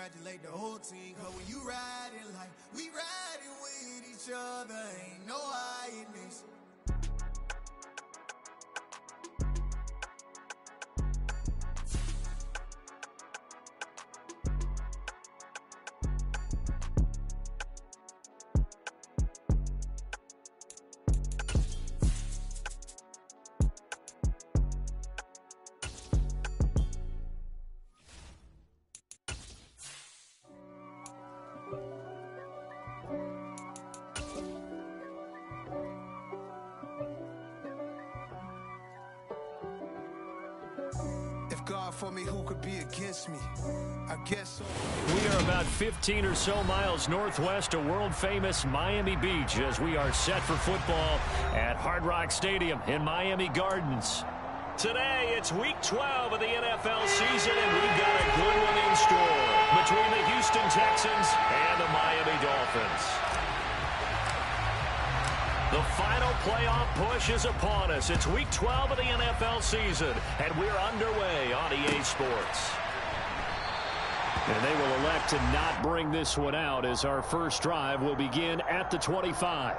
congratulate the whole team. Cause when you riding like we riding with each other, ain't no hiding this. God for me, who could be against me? I guess so. We are about 15 or so miles northwest of world-famous Miami Beach as we are set for football at Hard Rock Stadium in Miami Gardens. Today, it's Week 12 of the NFL season, and we've got a good one in store between the Houston Texans and the Miami Dolphins. The final playoff push is upon us. It's Week 12 of the NFL season, and we're underway on EA Sports. And they will elect to not bring this one out as our first drive will begin at the 25.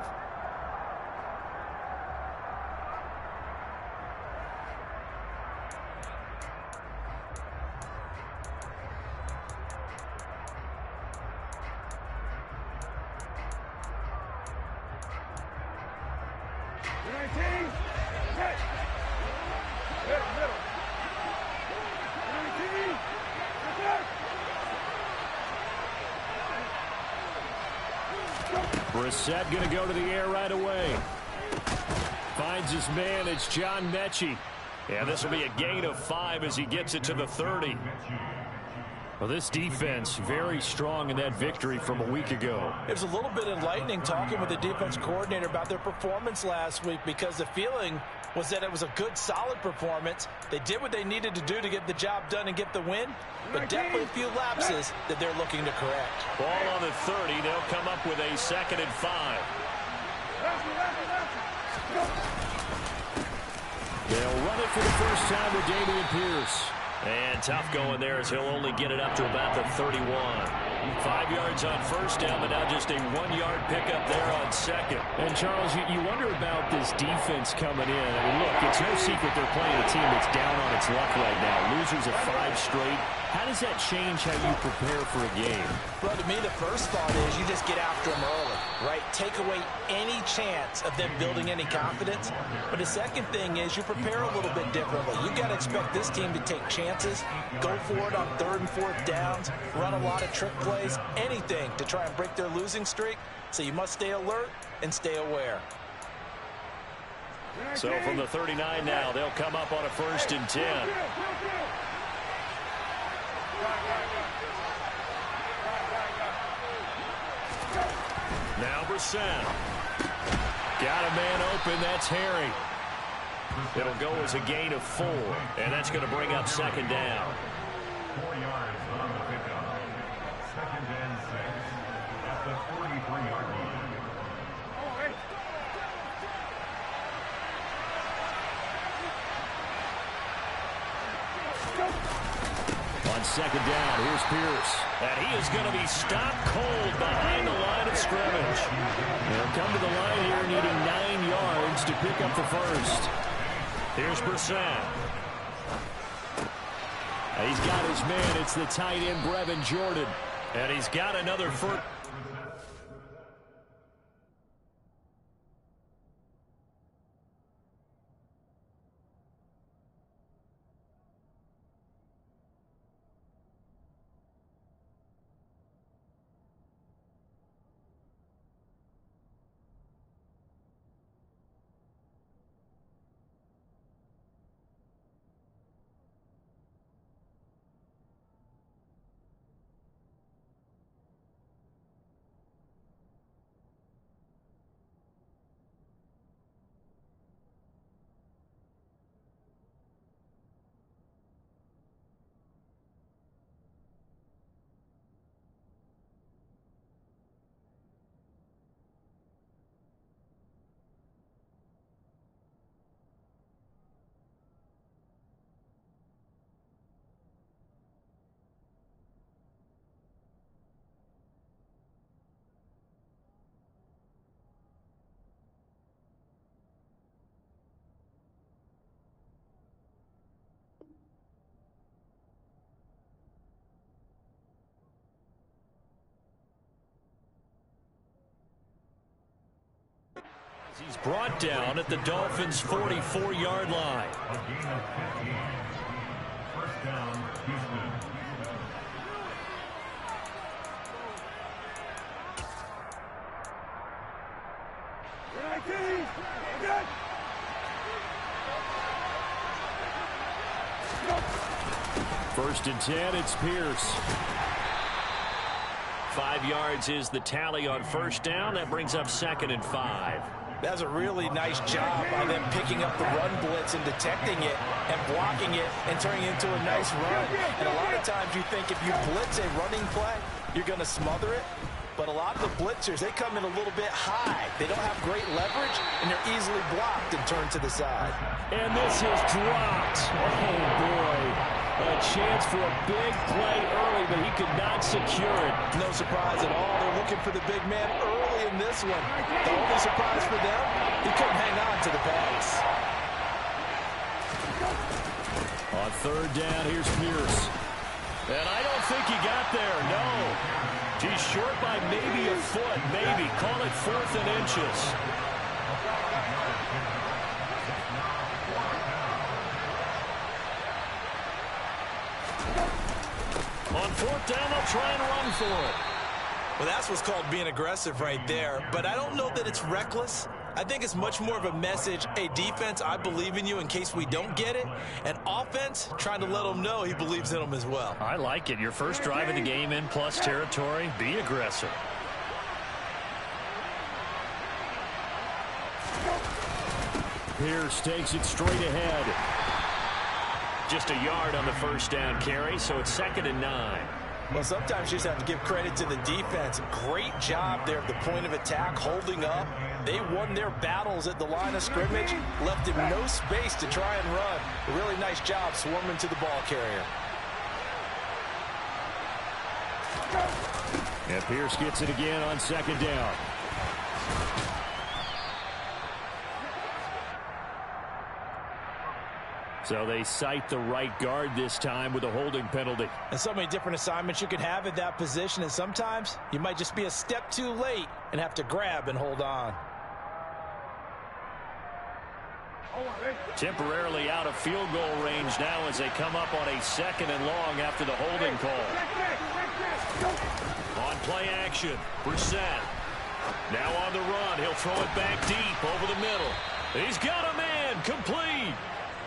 Brissett going to go to the air right away. Finds his man. It's John Mechie. Yeah, this will be a gain of 5 as he gets it to the 30. Well, this defense very strong in that victory from a week ago. It was a little bit enlightening talking with the defense coordinator about their performance last week because the feeling was that it was a good, solid performance. They did what they needed to do to get the job done and get the win, but definitely a few lapses that they're looking to correct. Ball on the 30. They'll come up with a 2nd and 5. They'll run it for the first time with Dameon Pierce. And tough going there as he'll only get it up to about the 31. 5 yards on first down, but now just a 1-yard pickup there on second. And, Charles, you wonder about this defense coming in. I mean, look, it's no secret they're playing a team that's down on its luck right now. Losers of 5 straight. How does that change how you prepare for a game? Well, to me, the first thought is you just get after them early, right? Take away any chance of them building any confidence. But the second thing is you prepare a little bit differently. You've got to expect this team to take chances, go for it on 3rd and 4th downs, run a lot of trick plays, anything to try and break their losing streak. So you must stay alert and stay aware. So from the 39 now, they'll come up on a 1st and 10. Now Brissett. Got a man open. That's Harry. It'll go as a gain of 4, and that's going to bring up 2nd down. 4 yards on the pickup. 2nd and 6 at the 43-yard line. On 2nd down, here's Pierce. And he is going to be stopped cold behind the line of scrimmage. They'll come to the line here needing 9 yards to pick up the first. Here's Brissett. He's got his man. It's the tight end, Brevin Jordan. And he's got another first. He's brought down at the Dolphins' 44-yard line. A gain of 15. First down, Houston. First and 10, it's Pierce. 5 yards is the tally on first down. That brings up 2nd and 5. That's a really nice job by them picking up the run blitz and detecting it and blocking it and turning it into a nice run. And a lot of times you think if you blitz a running play, you're going to smother it. But a lot of the blitzers, they come in a little bit high. They don't have great leverage, and they're easily blocked and turned to the side. And this is dropped. Oh, boy. A chance for a big play early, but he could not secure it. No surprise at all. They're looking for the big man early in this one. The only surprise for them, he couldn't hang on to the pass. On third down, here's Pierce. And I don't think he got there, no. He's short by maybe a foot, maybe. Call it 4th and inches. On 4th down, they'll try and run for it. Well, that's what's called being aggressive right there. But I don't know that it's reckless. I think it's much more of a message, hey, defense, I believe in you in case we don't get it. And offense, trying to let them know he believes in them as well. I like it. Your first drive of the game in plus territory. Be aggressive. Pierce takes it straight ahead. Just a yard on the first down carry, so it's 2nd and 9. Well, sometimes you just have to give credit to the defense. Great job there at the point of attack, holding up. They won their battles at the line of scrimmage, left him no space to try and run. A really nice job swarming to the ball carrier. And Pierce gets it again on 2nd down. So they cite the right guard this time with a holding penalty. And so many different assignments you could have at that position, and sometimes you might just be a step too late and have to grab and hold on. Temporarily out of field goal range now as they come up on a 2nd and long after the holding call. On play action, Brissett. Now on the run, he'll throw it back deep over the middle. He's got a man, complete.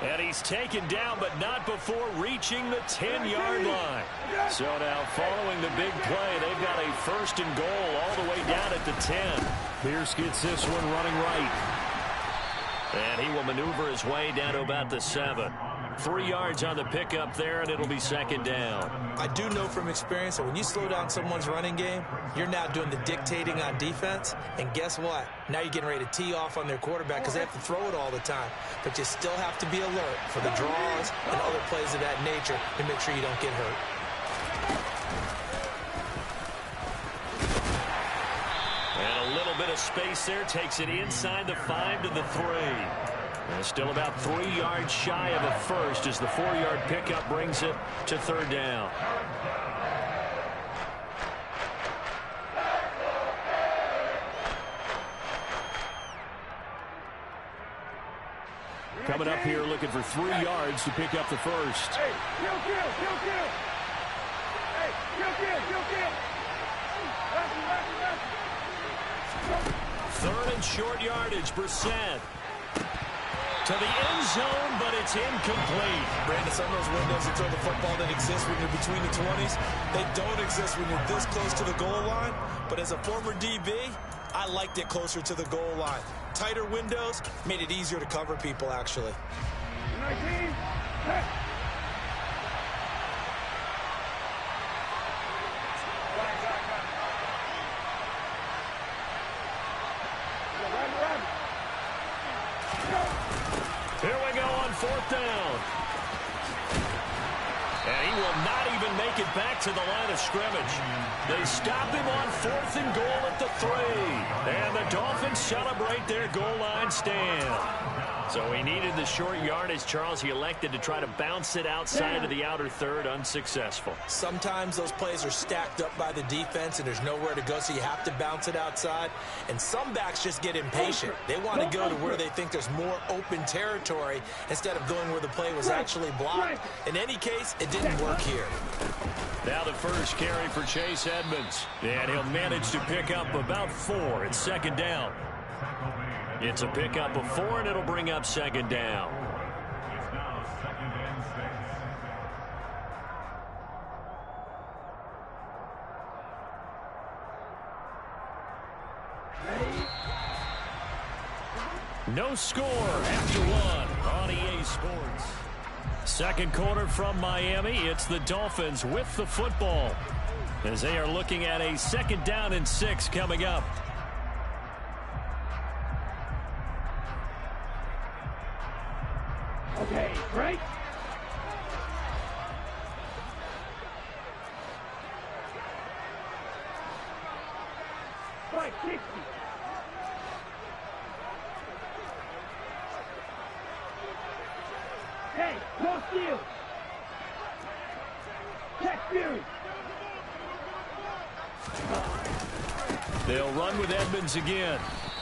And he's taken down, but not before reaching the 10-yard line. So now, following the big play, they've got a 1st and goal all the way down at the 10. Pierce gets this one running right. And he will maneuver his way down to about the 7. 3 yards on the pickup there, and it'll be 2nd down. I do know from experience that when you slow down someone's running game, you're now doing the dictating on defense. And guess what? Now you're getting ready to tee off on their quarterback because they have to throw it all the time. But you still have to be alert for the draws and other plays of that nature to make sure you don't get hurt. And a little bit of space there takes it inside the 5 to the 3. And still about 3 yards shy of a first as the 4-yard pickup brings it to 3rd down. Coming up here looking for 3 yards to pick up the first. Hey, kill. Hey, kill. 3rd and short yardage, Brissett. To the end zone, but it's incomplete. Brandon, some of those windows that throw the football that exist when you're between the 20s, they don't exist when you're this close to the goal line. But as a former DB, I liked it closer to the goal line. Tighter windows made it easier to cover people, actually. 19. Here we go on 4th down. And he will not even make it back to the line of scrimmage. They stop him on 4th and goal at the 3. And the Dolphins celebrate their goal line stand. So he needed the short yardage, Charles. He elected to try to bounce it outside of the outer third, unsuccessful. Sometimes those plays are stacked up by the defense and there's nowhere to go, so you have to bounce it outside. And some backs just get impatient. They want to go to where they think there's more open territory instead of going where the play was actually blocked. In any case, it didn't work here. Now the first carry for Chase Edmonds. And he'll manage to pick up about 4. It's second down. It's a pickup of 4, and it'll bring up second down. It's now 2nd and 6. No score after 1 on EA Sports. Second quarter from Miami. It's the Dolphins with the football as they are looking at a 2nd down and 6 coming up. Okay, break. Right, 60. Hey, no steal. Check Fury. They'll run with Edmonds again.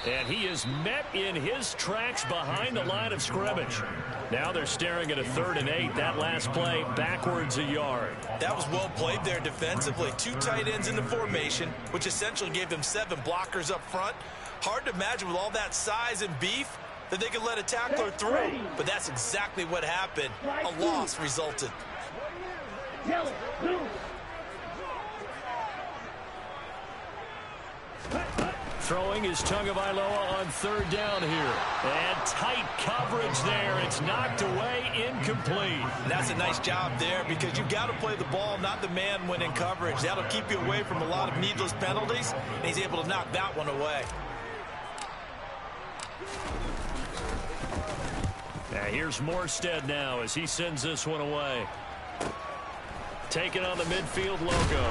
And he is met in his tracks behind the line of scrimmage. Now they're staring at a 3rd and 8. That last play backwards a yard. That was well played there defensively. 2 tight ends in the formation, which essentially gave them 7 blockers up front. Hard to imagine with all that size and beef that they could let a tackler through. But that's exactly what happened. A loss resulted. Yellow, blue. Throwing is Tagovailoa on 3rd down here. And tight coverage there. It's knocked away, incomplete. And that's a nice job there because you've got to play the ball, not the man when in coverage. That'll keep you away from a lot of needless penalties, and he's able to knock that one away. Now here's Morstead now as he sends this one away. Taking on the midfield logo.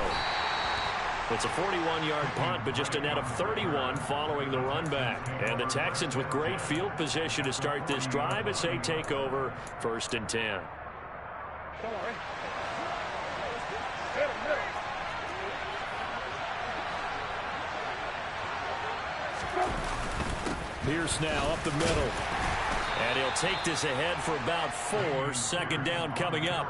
It's a 41-yard punt, but just a net of 31 following the run back. And the Texans with great field position to start this drive as they take over 1st and 10. Pierce now up the middle. And he'll take this ahead for about 4. 2nd down coming up.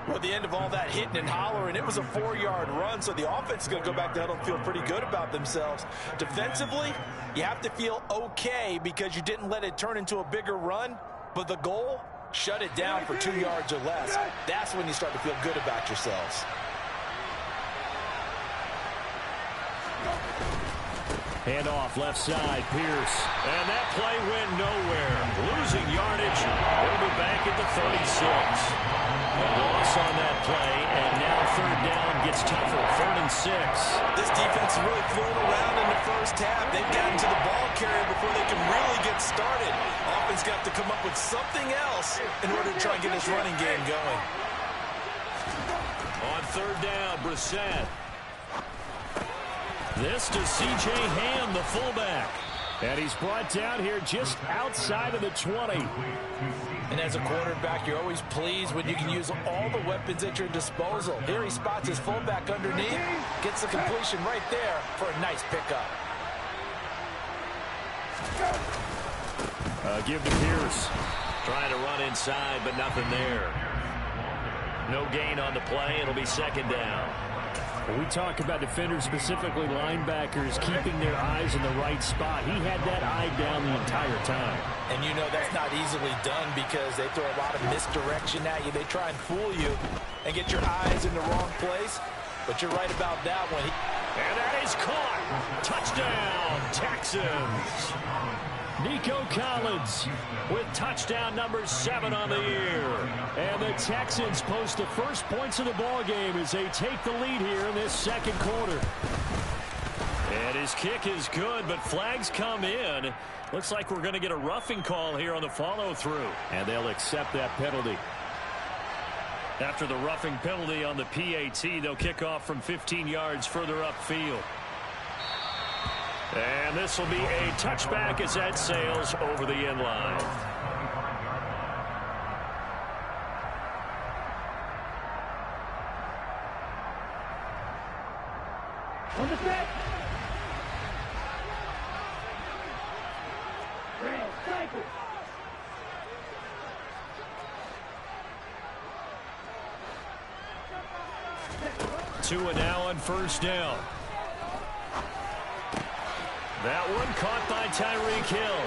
Well, at the end of all that hitting and hollering, it was a 4-yard run, so the offense is going to go back to huddle and feel pretty good about themselves. Defensively, you have to feel okay because you didn't let it turn into a bigger run, but the goal, shut it down for 2 yards or less. That's when you start to feel good about yourselves. Handoff left side, Pierce. And that play went nowhere. Losing yardage. They'll be back at the 36. A loss on that play, and now 3rd down gets tougher. 3rd and 6. This defense is really floating around in the first half. They've gotten to the ball carrier before they can really get started. Offense got to come up with something else in order to try and get this running game going. On 3rd down, Brissett. This to C.J. Ham, the fullback. And he's brought down here just outside of the 20. And as a quarterback, you're always pleased when you can use all the weapons at your disposal. Here he spots his fullback underneath, gets the completion right there for a nice pickup. Give to Pierce. Trying to run inside, but nothing there. No gain on the play. It'll be 2nd down. When we talk about defenders, specifically linebackers, keeping their eyes in the right spot, he had that eye down the entire time. And you know that's not easily done because they throw a lot of misdirection at you. They try and fool you and get your eyes in the wrong place. But you're right about that one. And that is caught. Touchdown, Texans. Nico Collins with touchdown number 7 on the year. And the Texans post the first points of the ball game as they take the lead here in this 2nd quarter. And his kick is good, but flags come in. Looks like we're going to get a roughing call here on the follow-through. And they'll accept that penalty. After the roughing penalty on the PAT, they'll kick off from 15 yards further upfield. And this will be a touchback as that sails over the end line. On the set. Trail, cycle. Tua now on first down. That one caught by Tyreek Hill.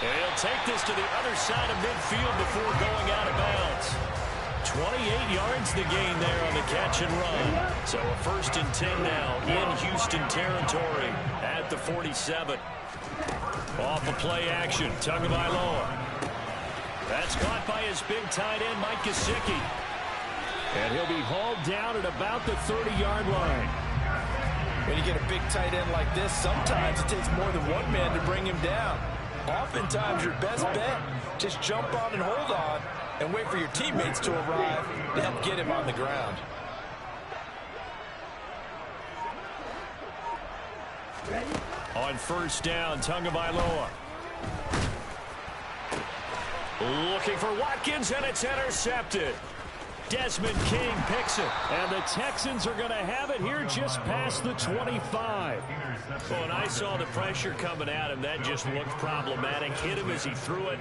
And he'll take this to the other side of midfield before going out of bounds. 28 yards the gain there on the catch and run. So a 1st and 10 now in Houston territory at the 47. Off of play action, Tagovailoa. That's caught by his big tight end, Mike Gesicki. And he'll be hauled down at about the 30-yard line. When you get a big tight end like this, sometimes it takes more than one man to bring him down. Oftentimes, your best bet, just jump on and hold on and wait for your teammates to arrive to help get him on the ground. On first down, Tagovailoa. Looking for Watkins, and it's intercepted. Desmond King picks it. And the Texans are going to have it here just past the 25. Well, when I saw the pressure coming at him, that just looked problematic. Hit him as he threw it,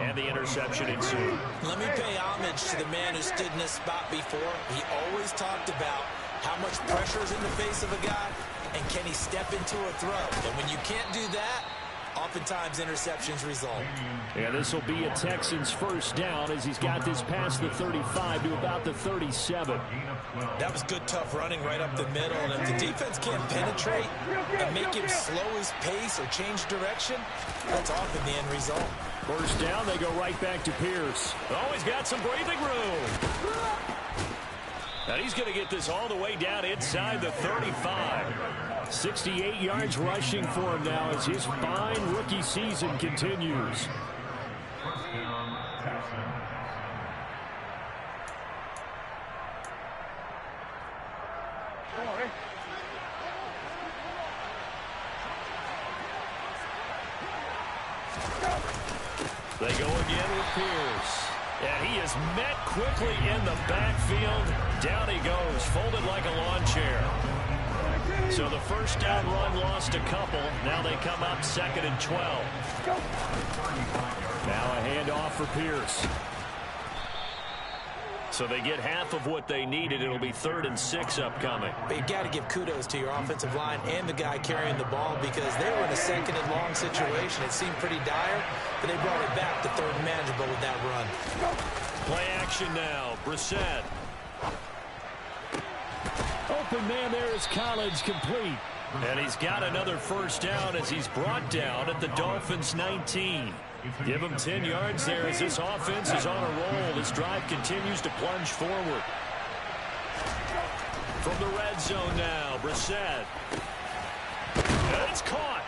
and the interception ensued. Let me pay homage to the man who stood in this spot before. He always talked about how much pressure is in the face of a guy, and can he step into a throw. And when you can't do that, oftentimes interceptions result. Yeah, this will be a Texans first down as he's got this past the 35 to about the 37. That was good, tough running right up the middle. And if the defense can't penetrate and make him slow his pace or change direction, that's often the end result. First down, they go right back to Pierce. Oh, he's got some breathing room. And he's going to get this all the way down inside the 35. 68 yards rushing for him now as his fine rookie season continues. They go again with Pierce. And he is met quickly in the backfield. Down he goes, folded like a lawn chair. So the first down run lost a couple. Now they come up 2nd and 12. Now a handoff for Pierce. So they get half of what they needed. It'll be 3rd and 6 upcoming. But you got to give kudos to your offensive line and the guy carrying the ball because they were in a 2nd and long situation. It seemed pretty dire, but they brought it back to 3rd and manageable with that run. Play action now. Brissett. Open man there is Collins, complete. And he's got another first down as he's brought down at the Dolphins' 19. Give him 10 yards there as this offense is on a roll. This drive continues to plunge forward. From the red zone now, Brissett. And it's caught.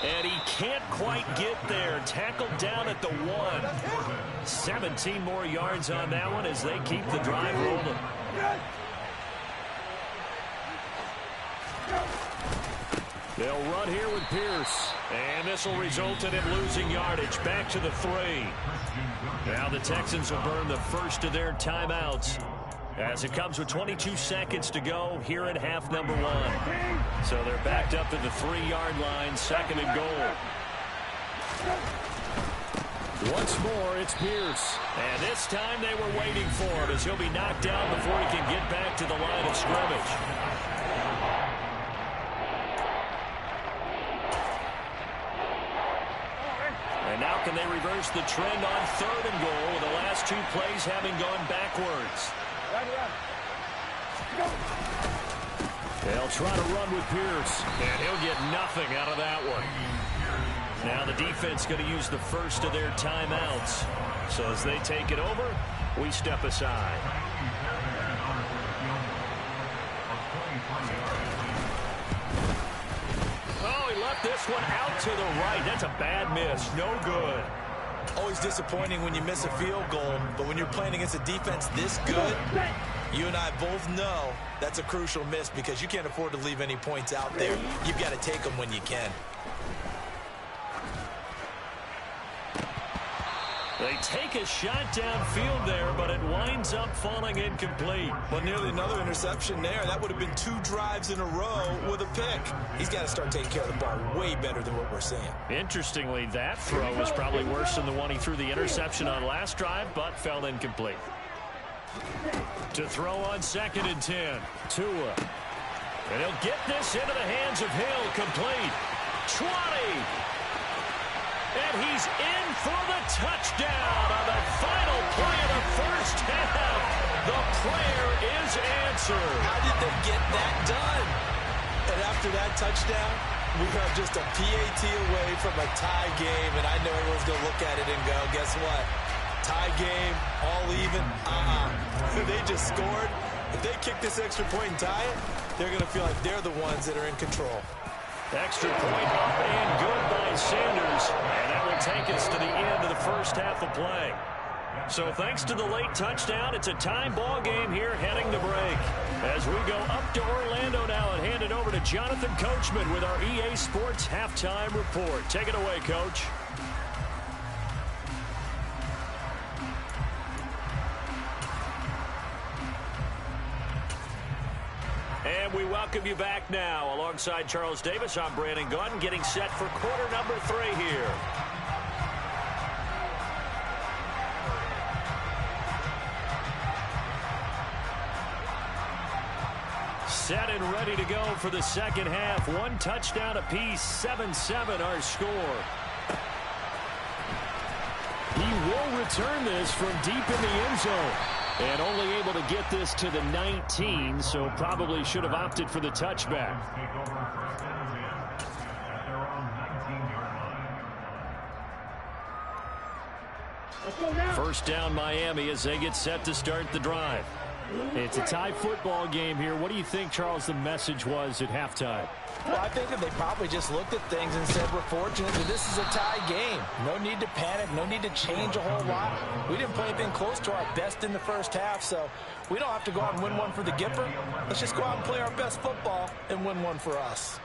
And he can't quite get there. Tackled down at the 1. 17 more yards on that one as they keep the drive rolling. They'll run here with Pierce. And this will result in him losing yardage. Back to the 3. Now the Texans will burn the first of their timeouts as it comes with 22 seconds to go here in half number 1. So they're backed up to the 3-yard line, 2nd and goal. Once more, it's Pierce. And this time they were waiting for him as he'll be knocked down before he can get back to the line of scrimmage. And now can they reverse the trend on 3rd and goal with the last 2 plays having gone backwards? They'll try to run with Pierce. And he'll get nothing out of that one. Now the defense going to use the first of their timeouts. So as they take it over, we step aside. Oh, he left this one out to the right. That's a bad miss. No good. Always disappointing when you miss a field goal, but when you're playing against a defense this good, you and I both know that's a crucial miss because you can't afford to leave any points out there. You've got to take them when you can. They take a shot downfield there, but it winds up falling incomplete. Well, nearly another interception there. That would have been 2 drives in a row with a pick. He's got to start taking care of the ball way better than what we're seeing. Interestingly, that throw was probably worse than the one he threw the interception on last drive, but fell incomplete. To throw on 2nd and 10. Tua. And he'll get this into the hands of Hill. Complete. 20. And he's in for the touchdown on the final play of the first half. The prayer is answered. How did they get that done? And after that touchdown, we are just a PAT away from a tie game. And I know everyone's going to look at it and go, guess what? Tie game, all even. They just scored. If they kick this extra point and tie it, they're going to feel like they're the ones that are in control. Extra point up and good by Sanders. And that will take us to the end of the first half of play. So thanks to the late touchdown, it's a tie ball game here heading to break. As we go up to Orlando now and hand it over to Jonathan Coachman with our EA Sports Halftime Report. Take it away, Coach. And we welcome you back now. Alongside Charles Davis, I'm Brandon Gaudin, getting set for quarter number 3 here. Set and ready to go for the second half. 1 touchdown apiece, 7-7 our score. He will return this from deep in the end zone. And only able to get this to the 19, so probably should have opted for the touchback. First down Miami as they get set to start the drive. It's a tie football game here. What do you think, Charles, the message was at halftime? Well, I think that they probably just looked at things and said, we're fortunate that this is a tie game. No need to panic. No need to change a whole lot. We didn't play anything close to our best in the first half, so we don't have to go out and win one for the Gipper. Let's just go out and play our best football and win one for us.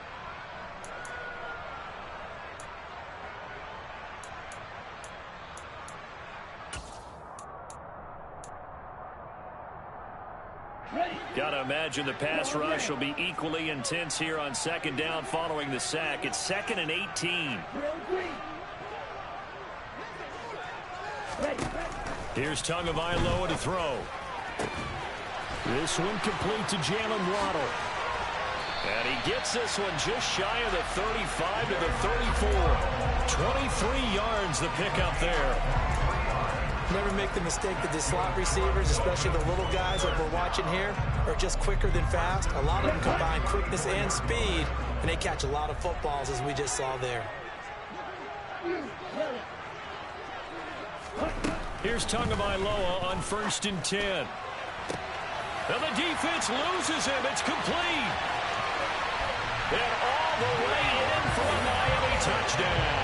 Got to imagine the pass rush will be equally intense here on second down following the sack. It's 2nd and 18. Here's Tagovailoa to throw. This one complete to Jalen Waddle. And he gets this one just shy of the 35 to the 34. 23 yards the pickup there. Never make the mistake that the slot receivers, especially the little guys like we're watching here, are just quicker than fast. A lot of them combine quickness and speed, and they catch a lot of footballs, as we just saw there. Here's Tagovailoa on 1st and 10. Now the defense loses him. It's complete. And all the way in for a Miami touchdown.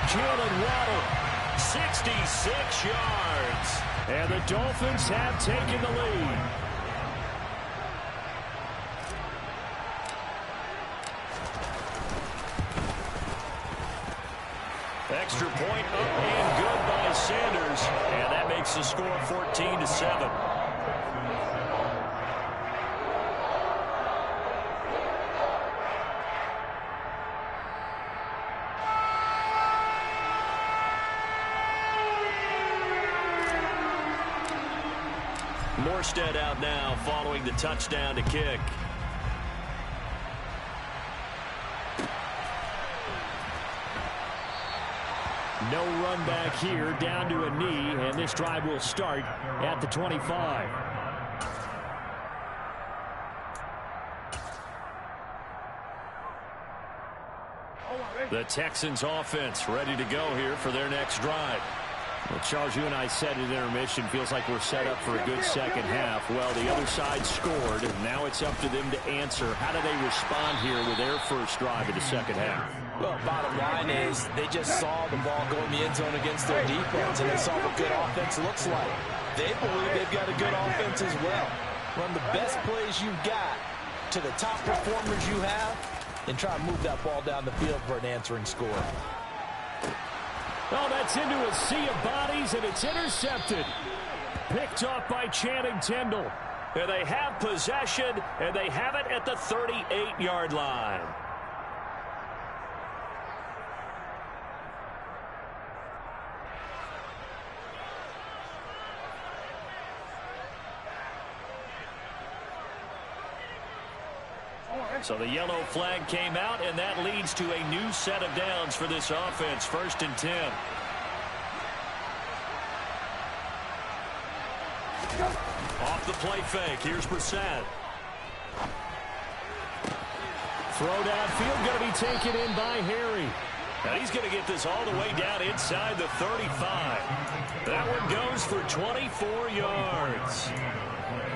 Jalen Waddle. 66 yards. And the Dolphins have taken the lead. Extra point up and good by Sanders. And that makes the score 14-7. Morstead out now following the touchdown to kick. No run back here, down to a knee, and this drive will start at the 25. The Texans offense ready to go here for their next drive. Well, Charles, you and I said at intermission, feels like we're set up for a good second half. Well, the other side scored, and now it's up to them to answer. How do they respond here with their first drive of the second half? Well, bottom line is they just saw the ball go in the end zone against their defense, and they saw what good offense looks like. They believe they've got a good offense as well. Run the best plays you've got to the top performers you have, and try to move that ball down the field for an answering score. Oh, that's into a sea of bodies, and it's intercepted. Picked off by Channing Tindall. And they have possession, and they have it at the 38-yard line. So the yellow flag came out, and that leads to a new set of downs for this offense. 1st and 10. Off the play fake. Here's Brissett. Throw downfield going to be taken in by Harry. And he's going to get this all the way down inside the 35. That one goes for 24 yards.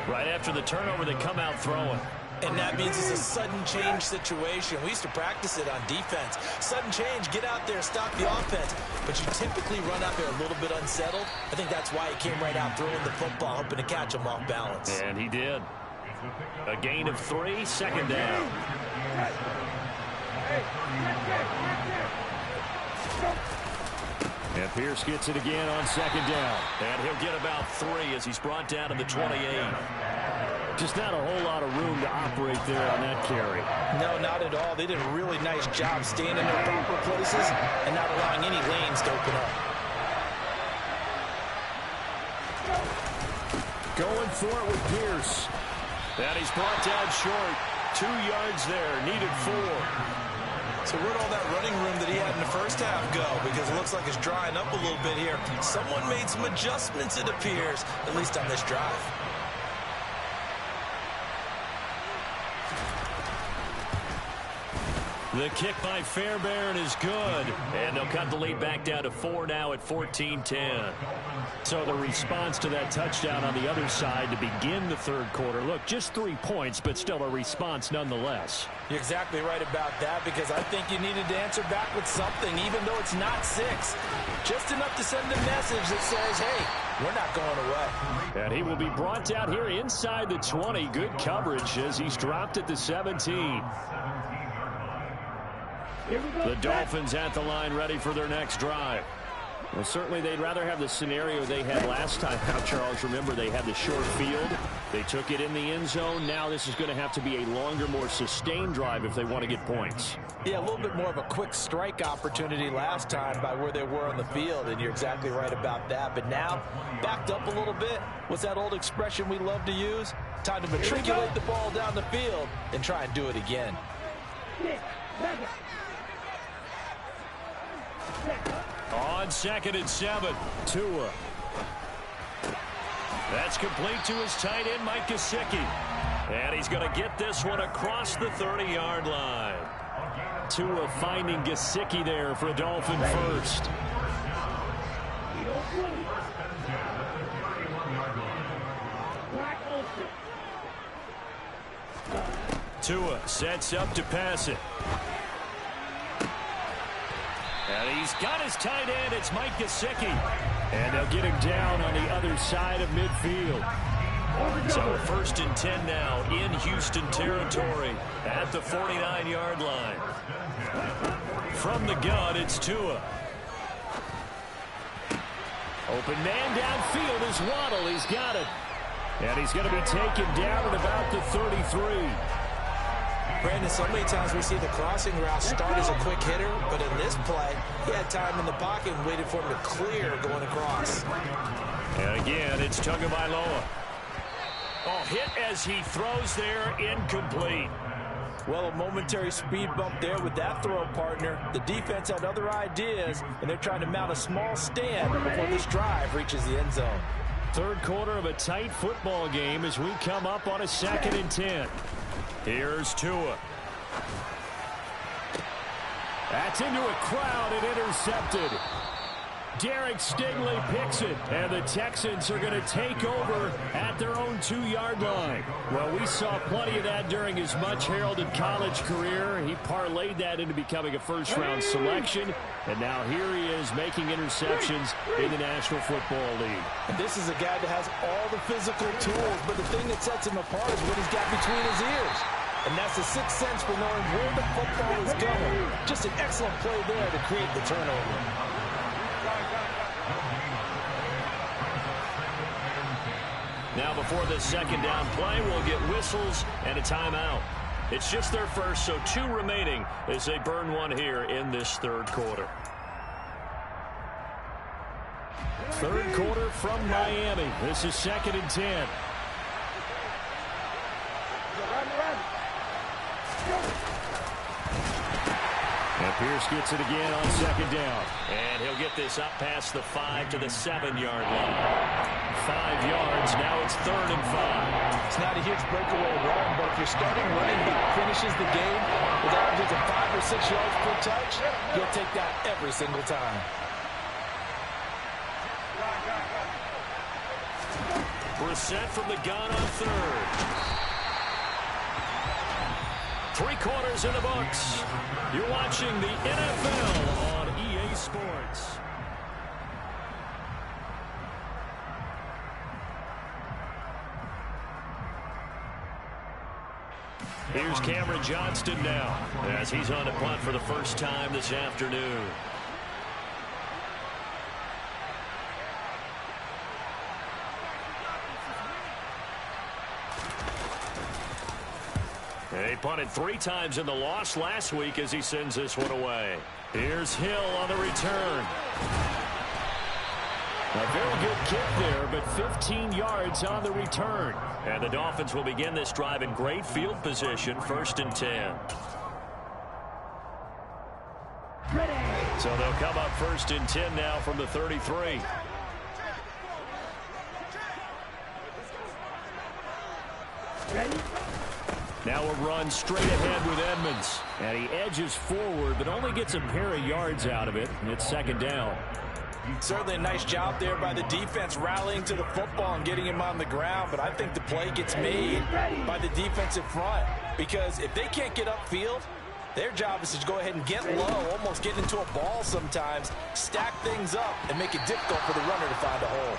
Right after the turnover, they come out throwing. And that means it's a sudden change situation. We used to practice it on defense. Sudden change, get out there, stop the offense. But you typically run out there a little bit unsettled. I think that's why he came right out throwing the football, hoping to catch him off balance. And he did. A gain of 3, 2nd down. And Pierce gets it again on 2nd down. And he'll get about 3 as he's brought down to the 28. Just not a whole lot of room to operate there on that carry. No, not at all. They did a really nice job staying in their proper places and not allowing any lanes to open up. Going for it with Pierce. And he's brought down short. 2 yards there. Needed 4. So where'd all that running room that he had in the first half go? Because it looks like it's drying up a little bit here. Someone made some adjustments, it appears, at least on this drive. The kick by Fairbairn is good. And they'll cut the lead back down to 4 now at 14-10. So the response to that touchdown on the other side to begin the 3rd quarter. Look, just 3 points, but still a response nonetheless. You're exactly right about that, because I think you needed to answer back with something, even though it's not 6. Just enough to send a message that says, hey, we're not going away. And he will be brought down here inside the 20. Good coverage as he's dropped at the 17. The Dolphins at the line, ready for their next drive. Well, certainly they'd rather have the scenario they had last time out, Charles. Remember, they had the short field. They took it in the end zone. Now this is going to have to be a longer, more sustained drive if they want to get points. Yeah, a little bit more of a quick strike opportunity last time by where they were on the field, and you're exactly right about that. But now, backed up a little bit. What's that old expression we love to use? Time to matriculate the ball down the field and try and do it again. On 2nd and 7. Tua. That's complete to his tight end, Mike Gesicki. And he's going to get this one across the 30-yard line. Tua finding Gesicki there for a Dolphin first. Tua sets up to pass it. And he's got his tight end. It's Mike Gesicki. And they'll get him down on the other side of midfield. So 1st and 10 now in Houston territory at the 49-yard line. From the gun, it's Tua. Open man downfield is Waddle. He's got it. And he's going to be taken down at about the 33. Brandon, so many times we see the crossing route start as a quick hitter, but in this play, he had time in the pocket and waited for him to clear going across. And again, it's Tagovailoa. Oh, hit as he throws there, incomplete. Well, a momentary speed bump there with that throw partner. The defense had other ideas, and they're trying to mount a small stand before this drive reaches the end zone. 3rd quarter of a tight football game as we come up on a 2nd and 10. Here's Tua. That's into a crowd and intercepted. Derek Stingley picks it, and the Texans are going to take over at their own 2-yard line. Well, we saw plenty of that during his much-heralded college career. He parlayed that into becoming a first-round selection, and now here he is making interceptions in the National Football League. And this is a guy that has all the physical tools, but the thing that sets him apart is what he's got between his ears. And that's the sixth sense for knowing where the football is going. Just an excellent play there to create the turnover. Now before the second down play, we'll get whistles and a timeout. It's just their first, so 2 remaining as they burn one here in this third quarter. Third quarter from Miami. This is 2nd and 10. And Pierce gets it again on 2nd down. And he'll get this up past the 5 to the 7-yard line. 5 yards. Now it's 3rd and 5. It's not a huge breakaway run, but if your starting running back finishes the game with averages of 5 or 6 yards per touch, you'll take that every single time. Brissett from the gun on 3rd. 3 quarters in the books. You're watching the NFL on EA Sports. Here's Cameron Johnston now as he's on the punt for the first time this afternoon. He punted 3 times in the loss last week as he sends this one away. Here's Hill on the return. A very good kick there, but 15 yards on the return. And the Dolphins will begin this drive in great field position, 1st and 10. So they'll come up 1st and 10 now from the 33. Ready? Now a run straight ahead with Edmonds. And he edges forward, but only gets a pair of yards out of it. And it's 2nd down. Certainly a nice job there by the defense rallying to the football and getting him on the ground. But I think the play gets made by the defensive front. Because if they can't get upfield, their job is to go ahead and get low, almost get into a ball sometimes, stack things up, and make it difficult for the runner to find a hole.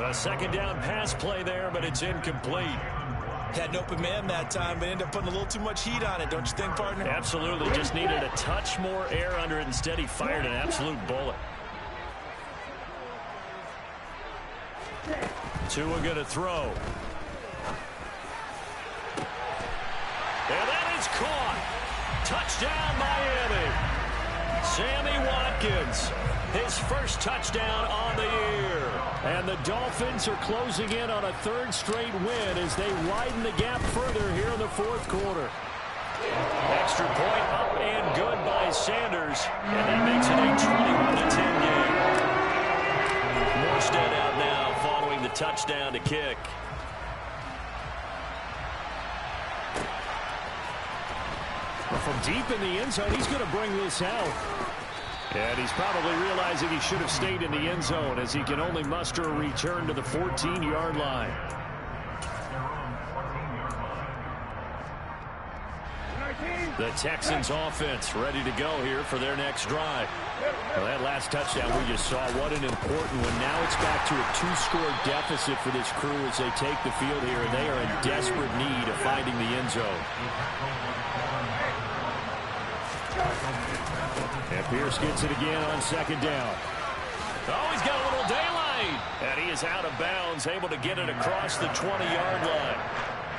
A 2nd down pass play there, but it's incomplete. Had an open man that time, but ended up putting a little too much heat on it, don't you think, partner? Absolutely. Just needed a touch more air under it. Instead, he fired an absolute bullet. Tua going to throw. And that is caught. Touchdown, Miami. Sammy Watkins, his first touchdown on the year. And the Dolphins are closing in on a 3rd straight win as they widen the gap further here in the 4th quarter. Extra point up and good by Sanders. And that makes it a 21-10 game. Morstead out now following the touchdown to kick. From deep in the end zone, he's going to bring this out. And he's probably realizing he should have stayed in the end zone as he can only muster a return to the 14-yard line. The Texans offense ready to go here for their next drive. Well, that last touchdown we just saw, what an important one. Now it's back to a 2-score deficit for this crew as they take the field here, and they are in desperate need of finding the end zone. And Pierce gets it again on 2nd down. Oh, he's got a little daylight. And he is out of bounds, able to get it across the 20-yard line.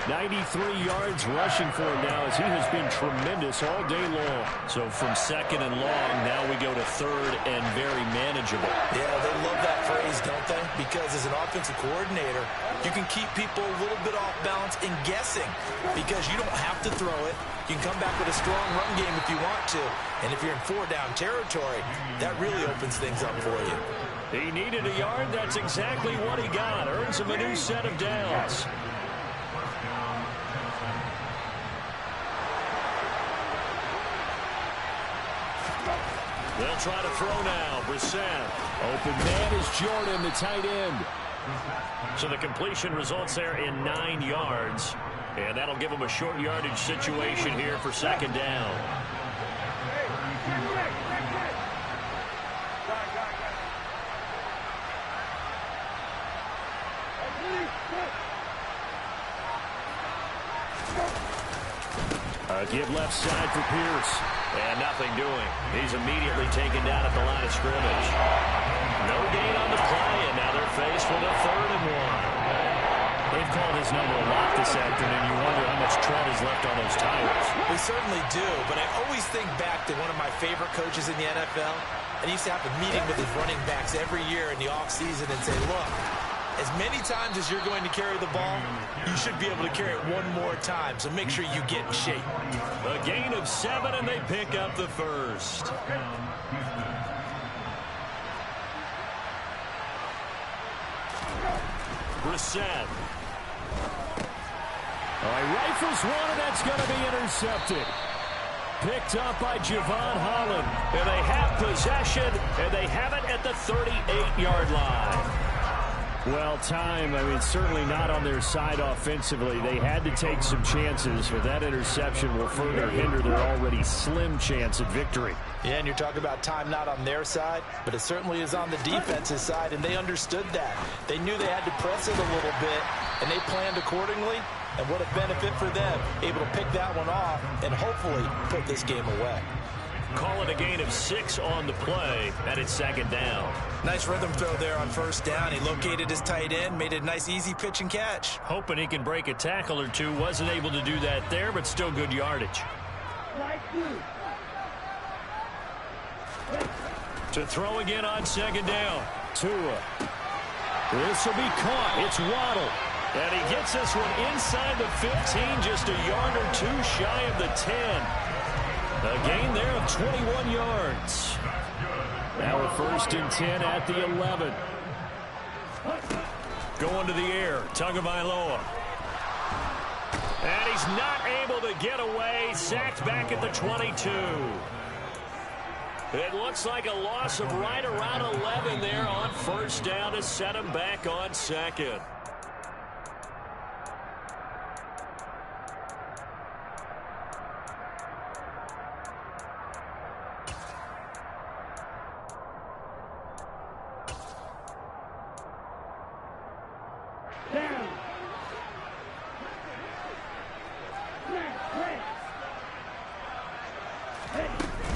93 yards rushing for him now as he has been tremendous all day long. So from 2nd and long, now we go to 3rd and very manageable. Yeah, they love that phrase, don't they? Because as an offensive coordinator, you can keep people a little bit off balance and guessing because you don't have to throw it. You can come back with a strong run game if you want to. And if you're in 4-down territory, that really opens things up for you. He needed a yard. That's exactly what he got. Earns him a new set of downs. They'll try to throw now. Brissett. Open man is Jordan, the tight end. So the completion results there in 9 yards. And that'll give them a short yardage situation here for second down. Give left side for Pierce. And nothing doing. He's immediately taken down at the line of scrimmage. No gain on the play, and now they're faced with a 3rd and 1. They've called his number a lot this afternoon. You wonder how much tread is left on those tires. We certainly do, but I always think back to one of my favorite coaches in the NFL. And he used to have a meeting with his running backs every year in the offseason and say, look, as many times as you're going to carry the ball, you should be able to carry it one more time, so make sure you get in shape. A gain of 7, and they pick up the first. Brissett. All right, rifles one, and that's going to be intercepted. Picked up by Javon Holland. And they have possession, and they have it at the 38-yard line. Well, time, certainly not on their side offensively. They had to take some chances, but that interception will further hinder their already slim chance at victory. Yeah, and you're talking about time not on their side, but it certainly is on the defense's side, and they understood that. They knew they had to press it a little bit, and they planned accordingly, and what a benefit for them, able to pick that one off and hopefully put this game away. Call it a gain of 6 on the play, and it's second down. Nice rhythm throw there on first down. He located his tight end, made a nice easy pitch and catch. Hoping he can break a tackle or two. Wasn't able to do that there, but still good yardage. To throw again on second down. Tua. This will be caught. It's Waddle. And he gets this one inside the 15, just a yard or two shy of the 10. A gain there of 21 yards. Now a 1st and 10 at the 11. Going to the air, Tagovailoa. And he's not able to get away. Sacked back at the 22. It looks like a loss of right around 11 there on first down to set him back on second.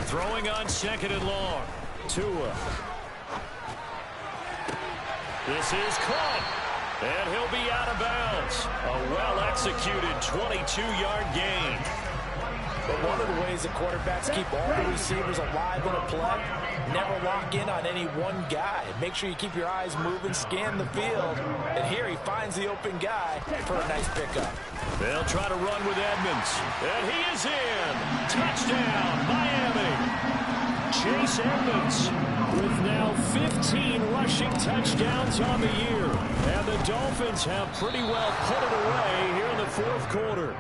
Throwing on second and long. Tua. This is caught. And he'll be out of bounds. A well-executed 22-yard gain. But one of the ways that quarterbacks keep all the receivers alive in a play, never lock in on any one guy. Make sure you keep your eyes moving, scan the field. And here he finds the open guy for a nice pickup. They'll try to run with Edmonds. And he is in. Touchdown, Miami. Chase Edmonds with now 15 rushing touchdowns on the year. And the Dolphins have pretty well put it away here in the 4th quarter.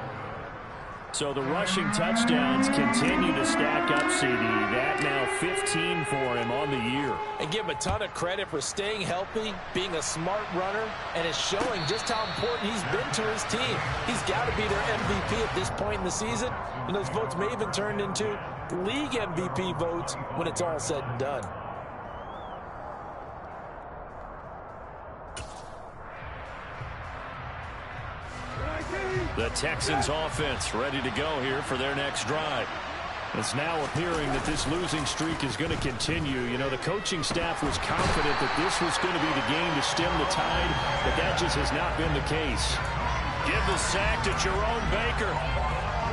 So the rushing touchdowns continue to stack up, CD. That now 15 for him on the year. And give him a ton of credit for staying healthy, being a smart runner, and it's showing just how important he's been to his team. He's got to be their MVP at this point in the season. And those votes may even turn into league MVP votes when it's all said and done. The Texans offense ready to go here for their next drive. It's now appearing that this losing streak is going to continue. You know, the coaching staff was confident that this was going to be the game to stem the tide, but that just has not been the case. Give the sack to Jerome Baker.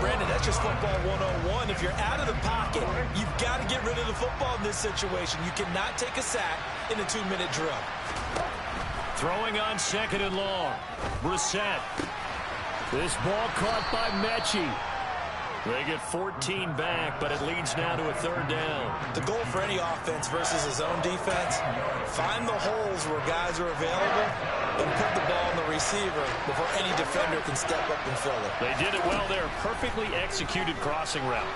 Brandon, that's just football 101. If you're out of the pocket, you've got to get rid of the football in this situation. You cannot take a sack in a 2-minute drill. Throwing on second and long. Brissett. This ball caught by Mechie. They get 14 back, but it leads now to a 3rd down. The goal for any offense versus his own defense, find the holes where guys are available and put the ball on the receiver before any defender can step up and fill it. They did it well there. Perfectly executed crossing route.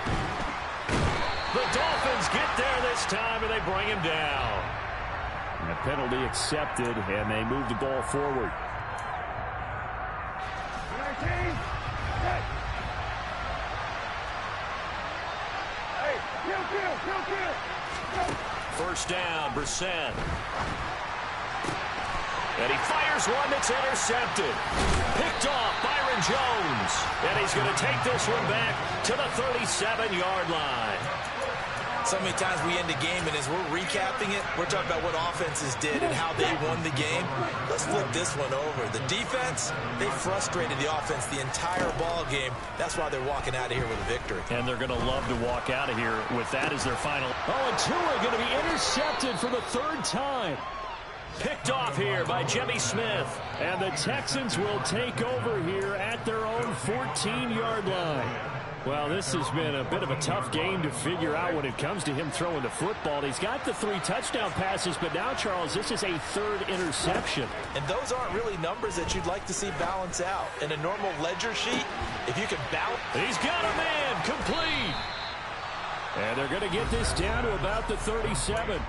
The Dolphins get there this time, and they bring him down. And the penalty accepted, and they move the ball forward. First down, Brissett. And he fires one that's intercepted. Picked off Byron Jones. And he's going to take this one back to the 37-yard line. So many times we end the game, and as we're recapping it, we're talking about what offenses did and how they won the game. Let's flip this one over. The defense, they frustrated the offense the entire ball game. That's why they're walking out of here with a victory. And they're going to love to walk out of here with that as their final. Oh, and Tua going to be intercepted for the third time. Picked off here by Jimmy Smith. And the Texans will take over here at their own 14-yard line. Well, this has been a bit of a tough game to figure out when it comes to him throwing the football. He's got the 3 touchdown passes, but now, Charles, this is a third interception. And those aren't really numbers that you'd like to see balance out. In a normal ledger sheet, if you can balance... He's got a man complete. And they're going to get this down to about the 37.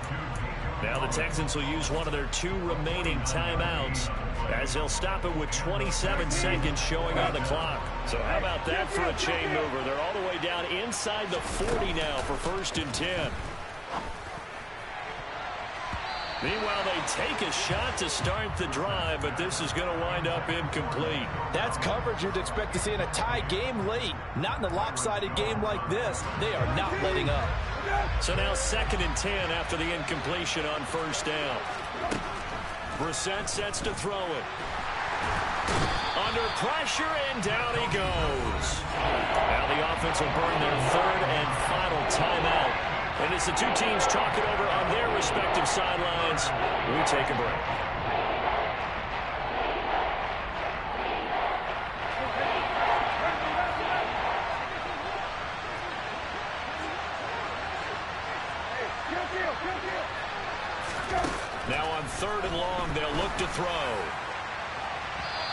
Now the Texans will use one of their 2 remaining timeouts as they'll stop it with 27 seconds showing on the clock. So how about that for a chain mover? They're all the way down inside the 40 now for 1st and 10. Meanwhile, they take a shot to start the drive, but this is going to wind up incomplete. That's coverage you'd expect to see in a tie game late. Not in a lopsided game like this. They are not letting up. So now 2nd and 10 after the incompletion on 1st down. Brissett sets to throw it. Under pressure, and down he goes. Now the offense will burn their 3rd and final timeout. And as the 2 teams talk it over on their respective sidelines, we take a break. Now on 3rd and long, they'll look to throw.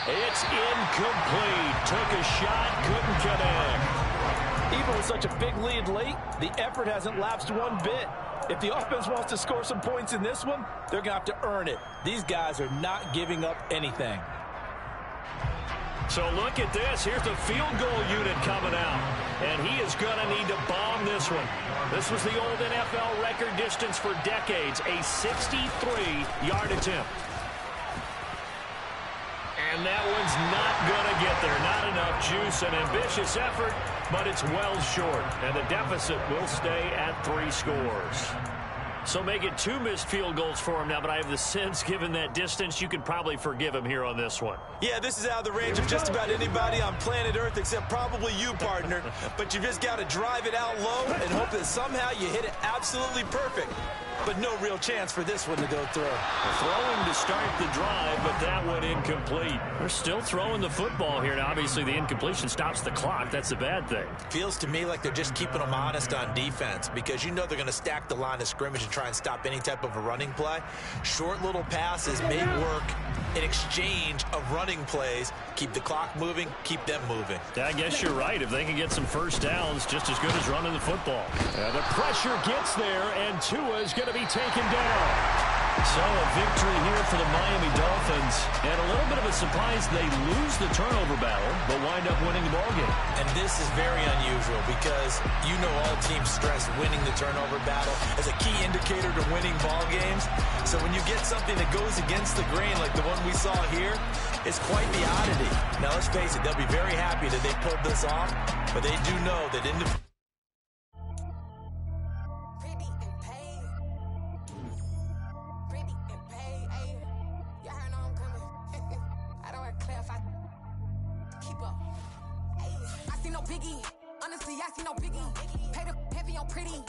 It's incomplete. Took a shot, couldn't connect. Even with such a big lead late, the effort hasn't lapsed one bit. If the offense wants to score some points in this one, they're going to have to earn it. These guys are not giving up anything. So look at this. Here's the field goal unit coming out. And he is going to need to bomb this one. This was the old NFL record distance for decades, a 63-yard attempt. And that one's not going to get there. Not enough juice. An ambitious effort, but it's well short. And the deficit will stay at 3 scores. So make it 2 missed field goals for him now, but I have the sense, given that distance, you could probably forgive him here on this one. Yeah, this is out of the range of just about anybody on planet Earth except probably you, partner. But you just got to drive it out low and hope that somehow you hit it absolutely perfect. But no real chance for this one to go through. Throwing to start the drive, but that one incomplete. They're still throwing the football here. Now, obviously, the incompletion stops the clock. That's a bad thing. Feels to me like they're just keeping them honest on defense because you know they're going to stack the line of scrimmage and try and stop any type of a running play. Short little passes may work in exchange of running plays. Keep the clock moving, keep them moving. Yeah, I guess you're right. If they can get some first downs, just as good as running the football. The pressure gets there, and Tua is going to be taken down. So a victory here for the Miami Dolphins. And a little bit of a surprise, they lose the turnover battle, but wind up winning the ballgame. And this is very unusual because you know all teams stress winning the turnover battle as a key indicator to winning ball games. So when you get something that goes against the grain like the one we saw here, it's quite the oddity. Now let's face it, they'll be very happy that they pulled this off, but they do know that in the Biggie, honestly, I see no biggie. Pay the heavy on pretty.